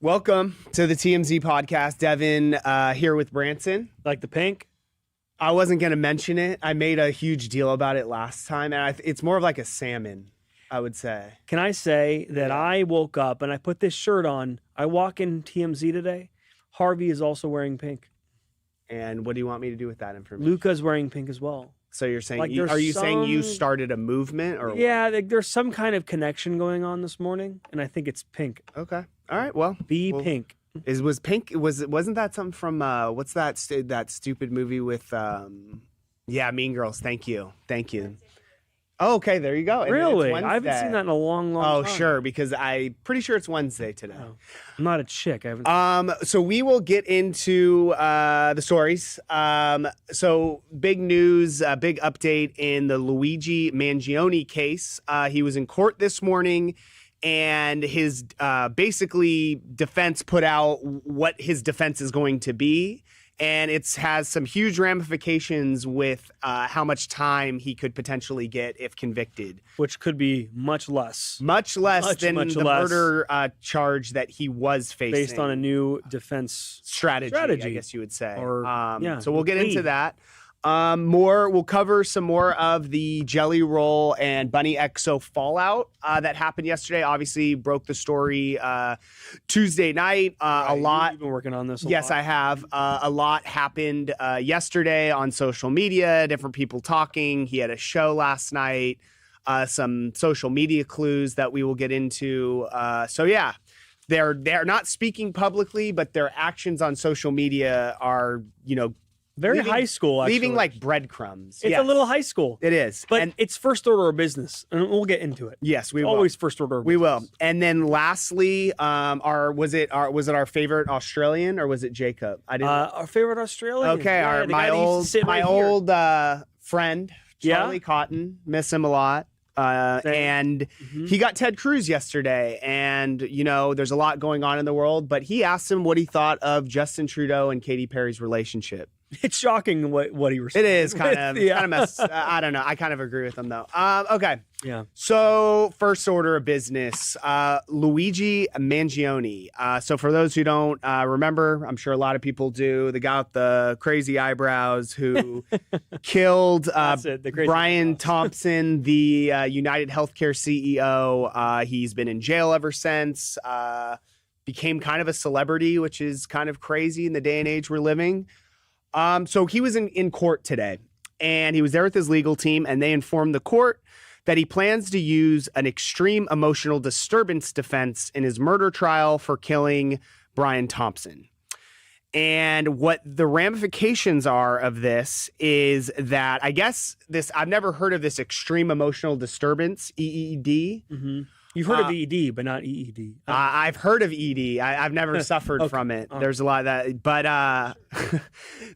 Welcome to the TMZ podcast. Devin here with Branson. Like the pink? I wasn't going to mention it. I made a huge deal about it last time, and it's more of like a salmon, I would say. Can I say that I woke up and I put this shirt on. I walk in TMZ today. Harvey is also wearing pink. And what do you want me to do with that information? Luca's wearing pink as well. So you're saying, Like, are you saying you some- started a movement? Or Yeah, there's some kind of connection going on this morning, and I think it's pink. Okay. All right. Well, Pink. was pink? Wasn't that something from what's that stupid movie with Mean Girls? Thank you. Oh, okay, there you go. And Really? it's I haven't seen that in a long time. Oh, sure, because I'm pretty sure it's Wednesday today. Oh, I'm not a chick. I haven't. So we will get into the stories. So big news, big update in the Luigi Mangione case. He was in court this morning, and his basically defense put out what his defense is going to be. And it has some huge ramifications with how much time he could potentially get if convicted. Which could be much less. Much less than the murder charge that he was facing. Based on a new defense strategy, I guess you would say. So we'll get into that. We'll cover some more of the Jelly Roll and Bunny XO fallout that happened yesterday. Obviously, broke the story Tuesday night. A lot. You've been working on this. Yes, I have. A lot happened yesterday on social media. Different people talking. He had a show last night. Some social media clues that we will get into. They're not speaking publicly, but their actions on social media are, very high school, actually. Leaving like breadcrumbs. It's a little high school. It is. But it's first order of business, and we'll get into it. Yes, we will. Always first order of business. We will. And then lastly, was it our favorite Australian, or was it Jacob? I didn't. Our favorite Australian. Okay, my old friend, Charlie Cotton. Miss him a lot. And he got Ted Cruz yesterday, and there's a lot going on in the world, but he asked him what he thought of Justin Trudeau and Katy Perry's relationship. It's shocking what he responded. It is kind of messed. I don't know. I kind of agree with him though. Okay. Yeah. So first order of business, Luigi Mangione. So for those who don't remember, I'm sure a lot of people do. The guy with the crazy eyebrows who killed Brian Thompson, the United Healthcare CEO. He's been in jail ever since. Became kind of a celebrity, which is kind of crazy in the day and age we're living. So he was in court today, and he was there with his legal team, and they informed the court that he plans to use an extreme emotional disturbance defense in his murder trial for killing Brian Thompson. And what the ramifications are of this is that I've never heard of this extreme emotional disturbance, EED. Mm-hmm. You've heard of EED, but not EED. I've heard of ED. I've never suffered from it. There's a lot of that. But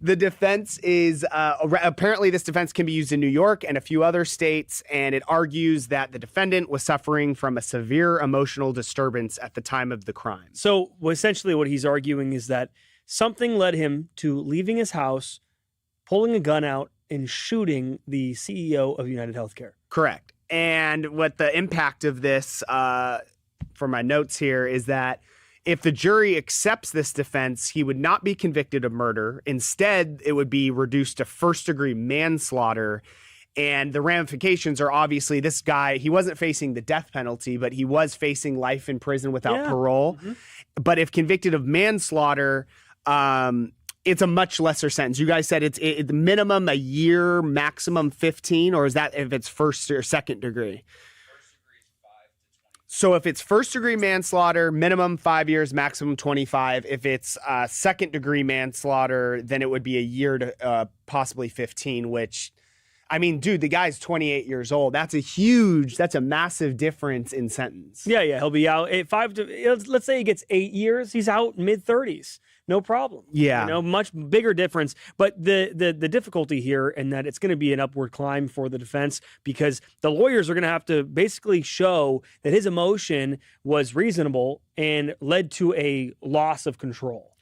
the defense is apparently this defense can be used in New York and a few other states. And it argues that the defendant was suffering from a severe emotional disturbance at the time of the crime. So essentially what he's arguing is that something led him to leaving his house, pulling a gun out, and shooting the CEO of United Healthcare. Correct. And what the impact of this, for my notes here, is that if the jury accepts this defense, he would not be convicted of murder. Instead, it would be reduced to first-degree manslaughter. And the ramifications are obviously this guy, he wasn't facing the death penalty, but he was facing life in prison without parole. Mm-hmm. But if convicted of manslaughter, it's a much lesser sentence. You guys said it's minimum a year, maximum 15, or is that if it's first or second degree? First degree is 5 to 20. So if it's first degree manslaughter, minimum 5 years, maximum 25. If it's second degree manslaughter, then it would be a year to possibly 15, which, I mean, dude, the guy's 28 years old. That's a massive difference in sentence. Yeah, he'll be out let's say he gets 8 years, he's out mid-30s. No problem. Yeah. Much bigger difference. But the difficulty here, and that it's going to be an upward climb for the defense, because the lawyers are going to have to basically show that his emotion was reasonable and led to a loss of control.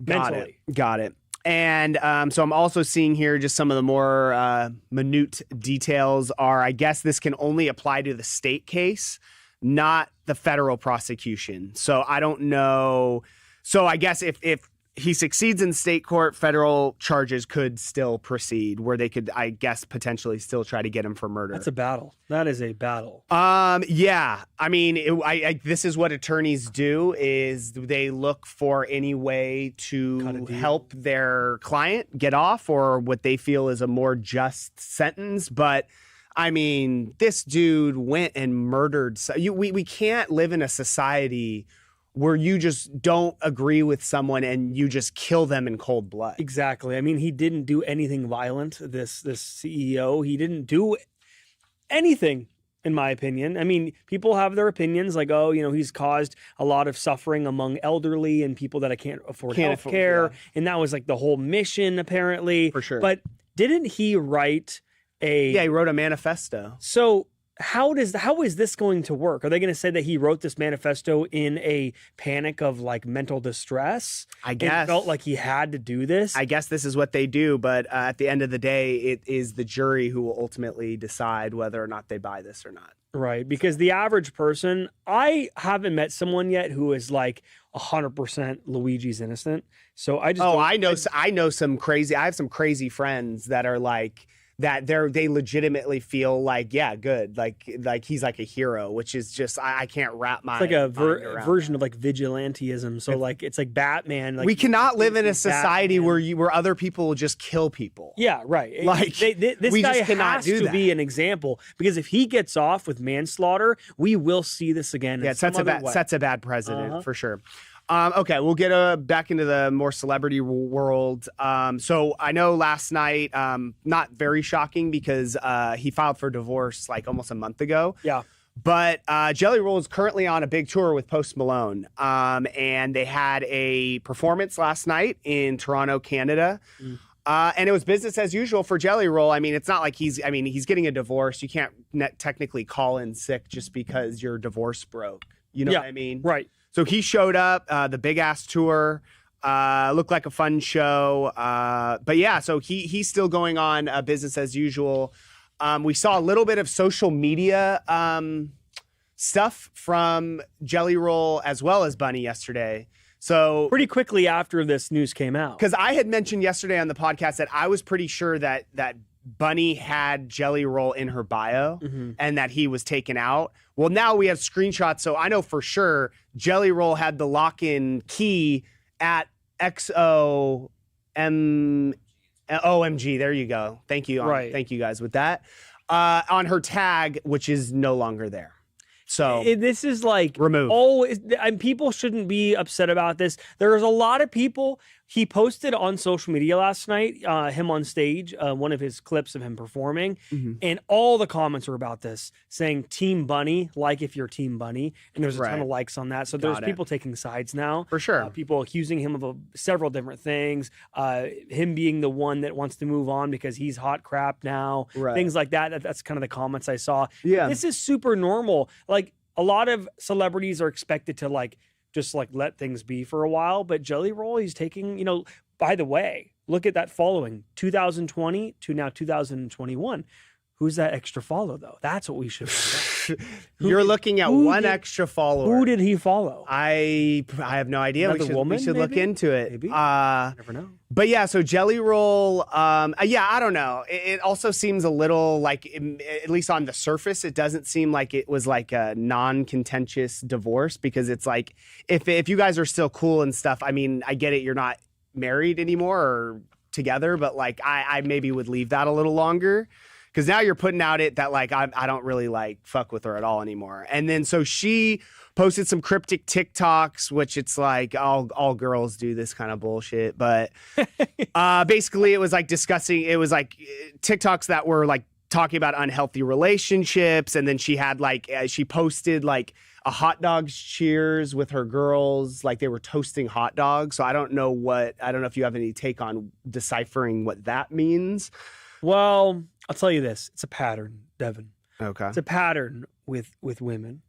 Got it. And so I'm also seeing here just some of the more minute details are, I guess this can only apply to the state case. not the federal prosecution. So I don't know. So I guess if he succeeds in state court, federal charges could still proceed, where they could, I guess, potentially still try to get him for murder. That's a battle. That is a battle. Yeah. I mean, this is what attorneys do: is they look for any way to help their client get off, or what they feel is a more just sentence. But I mean, this dude went and murdered. We can't live in a society where you just don't agree with someone and you just kill them in cold blood. Exactly. I mean, he didn't do anything violent. This CEO, he didn't do anything, in my opinion. I mean, people have their opinions, like, oh, you know, he's caused a lot of suffering among elderly and people that can't afford health care. And that was like the whole mission, apparently. For sure. But didn't he write he wrote a manifesto. So how is this going to work? Are they going to say that he wrote this manifesto in a panic of like mental distress? I guess. It felt like he had to do this. I guess this is what they do, but at the end of the day, it is the jury who will ultimately decide whether or not they buy this or not. Right, because the average person, I haven't met someone yet who is like 100% Luigi's innocent. So I just I know some crazy. I have some crazy friends that are like that. They legitimately feel like, yeah, good, like he's like a hero, which is just I can't wrap my. It's like a mind version that. of like vigilantism. So like it's like Batman. Like we cannot live in a society Batman. where other people will just kill people. Yeah, right. Like this we guy just cannot has do to that. be an example, because if he gets off with manslaughter, we will see this again. Yeah, it sets a bad precedent for sure. Okay, we'll get back into the more celebrity world. So I know last night, not very shocking because he filed for divorce like almost a month ago. Yeah. But Jelly Roll is currently on a big tour with Post Malone. And they had a performance last night in Toronto, Canada. And it was business as usual for Jelly Roll. I mean, it's not like he's getting a divorce. You can't technically call in sick just because your divorce broke. You know what I mean? Right. So he showed up, the big ass tour, looked like a fun show. But yeah, so he's still going on business as usual. We saw a little bit of social media stuff from Jelly Roll as well as Bunny yesterday. So Pretty quickly after this news came out. because I had mentioned yesterday on the podcast that I was pretty sure that Bunny had Jelly Roll in her bio and that he was taken out. Well, now we have screenshots, so I know for sure Jelly Roll had the lock-in key at OMG. There you go. Thank you. Right. Thank you guys with that. On her tag, which is no longer there. So This is like remove. And people shouldn't be upset about this. There's a lot of people. He posted on social media last night, him on stage, one of his clips of him performing, and all the comments were about this, saying Team Bunny, like if you're Team Bunny, and there's a ton of likes on that. So there's people taking sides now. For sure. People accusing him of several different things, him being the one that wants to move on because he's hot crap now, things like that. That's kind of the comments I saw. Yeah. This is super normal. Like a lot of celebrities are expected to like just like let things be for a while, but Jelly Roll, he's taking, you know, by the way, look at that following 2020 to now 2021. Who's that extra follow though? That's what we should find out. You're looking at one extra follower. Who did he follow? I have no idea. Another woman, we should look maybe? into it. Maybe. Never know. But yeah, so Jelly Roll, I don't know. It also seems a little like, at least on the surface, it doesn't seem like it was like a non-contentious divorce, because it's like, if you guys are still cool and stuff, I mean, I get it, you're not married anymore or together, but like I maybe would leave that a little longer. Because now you're putting out it that like I don't really like fuck with her at all anymore. And then so she posted some cryptic TikToks, which it's like all girls do this kind of bullshit. But basically it was like discussing, it was like TikToks that were like talking about unhealthy relationships. And then she had like, she posted like a hot dogs cheers with her girls, like they were toasting hot dogs. So I don't know if you have any take on deciphering what that means. Well, I'll tell you this. It's a pattern, Devin. Okay. It's a pattern with women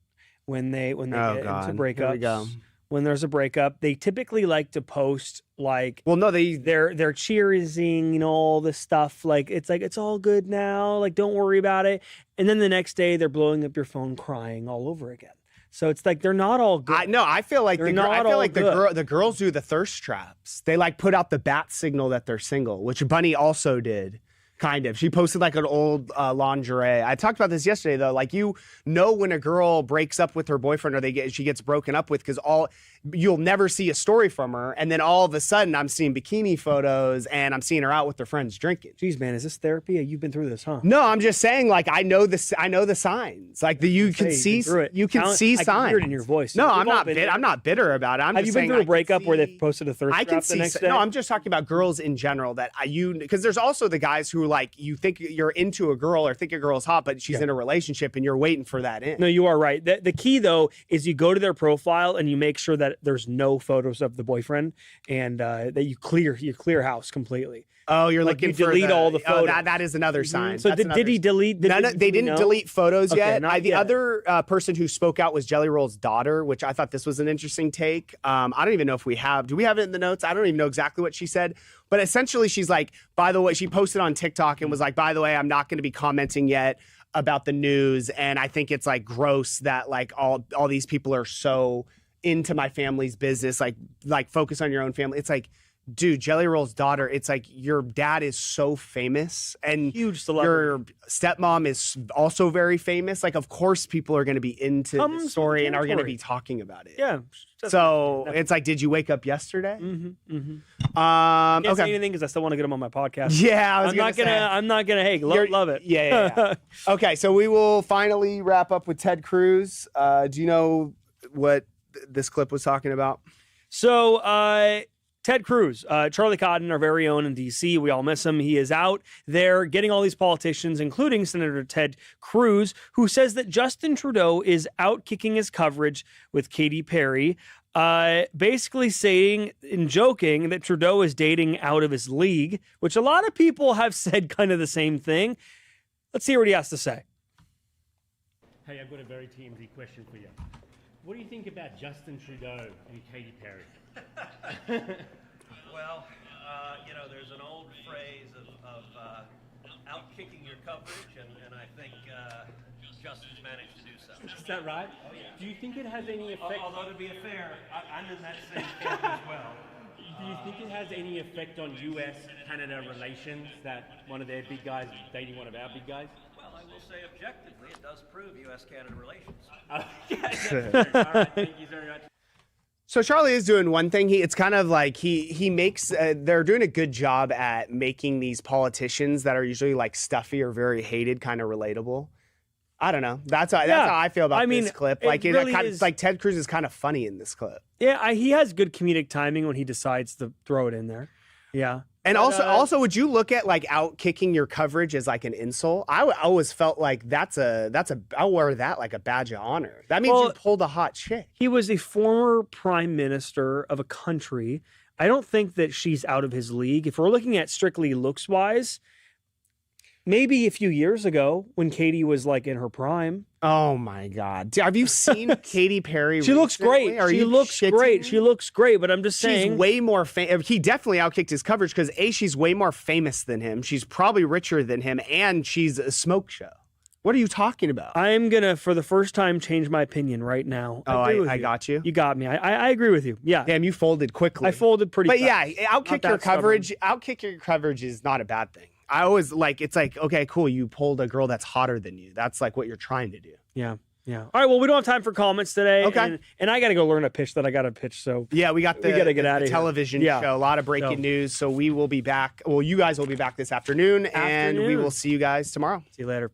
when they get into breakups. Here we go. When there's a breakup, they typically like to post like, well, no, they're cheersing, you know, all this stuff. Like it's all good now. Like don't worry about it. And then the next day they're blowing up your phone crying all over again. So it's like they're not all good. I feel like They're not all the girls do the thirst traps. They like put out the bat signal that they're single, which Bunny also did. Kind of. She posted like an old lingerie. I talked about this yesterday though. Like you know when a girl breaks up with her boyfriend or she gets broken up with because you'll never see a story from her, and then all of a sudden I'm seeing bikini photos and I'm seeing her out with her friends drinking. Jeez, man, is this therapy? You've been through this, huh? No, I'm just saying like I know the signs. Like you can see signs. I can hear it in your voice. No, I'm not bitter about it. Have you been through a breakup where they posted a thirst trap the next day? No, I'm just talking about girls in general because there's also the guys who like you think you're into a girl or think a girl's hot, but she's in a relationship and you're waiting for that in. No, you are right. The key though is you go to their profile and you make sure that there's no photos of the boyfriend and that you clear house completely. Oh, you're looking you for delete all the photos. That is another sign. So did he delete? They didn't delete photos yet. The yet. other person who spoke out was Jelly Roll's daughter, which I thought this was an interesting take. I don't even know if we have. Do we have it in the notes? I don't even know exactly what she said. But essentially, she's like, by the way, she posted on TikTok and was like, by the way, I'm not going to be commenting yet about the news. And I think it's like gross that like all these people are so into my family's business, like focus on your own family. It's like, dude, Jelly Roll's daughter, it's like your dad is so famous and huge celebrity. Your stepmom is also very famous. Like, of course, people are going to be into the story and are going to be talking about it. Yeah. So it's like, did you wake up yesterday? Mm-hmm, mm-hmm. Can't say anything because I still want to get him on my podcast. Yeah, I'm not gonna. Hey, love it. Yeah. Okay, so we will finally wrap up with Ted Cruz. Do you know what this clip was talking about? So, Ted Cruz, Charlie Cotton, our very own in D.C. We all miss him. He is out there getting all these politicians, including Senator Ted Cruz, who says that Justin Trudeau is out kicking his coverage with Katy Perry, basically saying and joking that Trudeau is dating out of his league, which a lot of people have said kind of the same thing. Let's hear what he has to say. Hey, I've got a very TMZ question for you. What do you think about Justin Trudeau and Katy Perry? Well, there's an old phrase of out-kicking your coverage, and I think Justin's managed to do so. Is that right? Oh, yeah. Do you think it has any effect? Although, to be fair, I'm in that same camp as well. Do you think it has any effect on US-Canada relations that one of their big guys is dating one of our big guys? Well, I will say objectively, it does prove US-Canada relations. All right, thank you very much. So Charlie is doing one thing. It's kind of like he makes they're doing a good job at making these politicians that are usually like stuffy or very hated kind of relatable. I don't know. That's how I feel about this clip. Like it's like Ted Cruz is kind of funny in this clip. Yeah, he has good comedic timing when he decides to throw it in there. Yeah. And also, would you look at like out kicking your coverage as like an insult? I always felt like I'll wear that like a badge of honor. That means you pulled a hot chick. He was a former prime minister of a country. I don't think that she's out of his league. If we're looking at strictly looks wise, maybe a few years ago when Katy was like in her prime. Oh my God. Have you seen Katy Perry? She looks great. She looks great, but I'm just saying. She's way more famous. He definitely outkicked his coverage because she's way more famous than him. She's probably richer than him, and she's a smoke show. What are you talking about? I'm going to, for the first time, change my opinion right now. I got you. You got me. I agree with you. Yeah. Damn, you folded quickly. I folded pretty fast. But yeah, outkick your coverage. Stubborn. Outkick your coverage is not a bad thing. I always it's like, okay, cool. You pulled a girl that's hotter than you. That's like what you're trying to do. Yeah. Yeah. All right. Well, we don't have time for comments today. Okay. And I got to go learn a pitch that I got to pitch. So yeah, we got to get out of television show. A lot of breaking news. So we will be back. Well, you guys will be back this afternoon. And we will see you guys tomorrow. See you later.